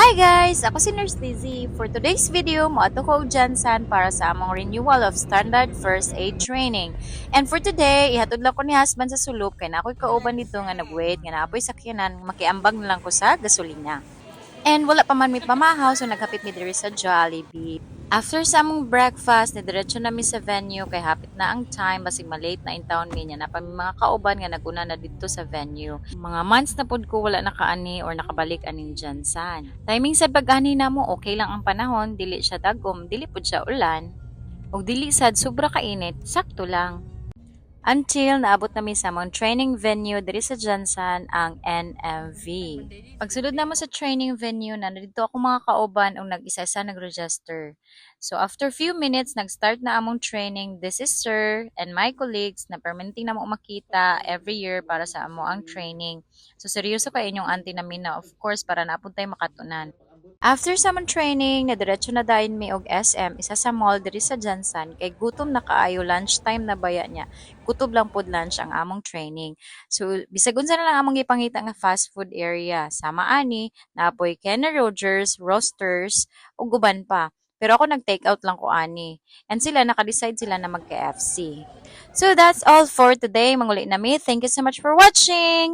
Hi guys! Ako si Nurse Lizzie. For today's video, moato ko og Jansan para sa among renewal of standard first aid training. And for today, ihatod lang ko ni husband sa sulok kay na ako'y kauban dito nga nag-wait nga naapoy sakyanan, makiambag na lang ko sa gasolina. And wala pa man may pamahaw, so naghapit mi diri sa Jollibee. After sa among breakfast, nidiretso na mi sa venue kay hapit na ang time, basig malate na in town mi niya na pa mga kauban nga naguna na dito sa venue. Mga months na pod ko wala nakaani or nakabalik aning Jansan. Timing sa pag-ani namo, okay lang ang panahon, dili siya dagom, dili pod siya ulan. Og dili sad sobra kainit, sakto lang. Until naabot namin sa among training venue diri sa Jansan ang NMV. Pagsulod namo sa training venue, nandito ako mga kauban og nag-isa-isa nag-register. So after few minutes, nag-start na among training. This is Sir and my colleagues na permanenteng namo makita every year para sa amo ang training. So seryoso kay inyong auntie namin na of course para naapod tayo makatunan. After sa among training, nadiretso na dayon mi og SM, isa sa mall diri sa Jansan kay gutom na kaayo, lunchtime na baya niya. Kutob lang pod lunch ang among training. So bisag unsa na lang among gipangita nga fast food area. Sama ani, naapoy Kenny Rogers, Roasters ug guban pa. Pero ako nag-take out lang ko ani. And sila naka-decide sila na mag-KFC. So that's all for today. Manguli na mi. Thank you so much for watching.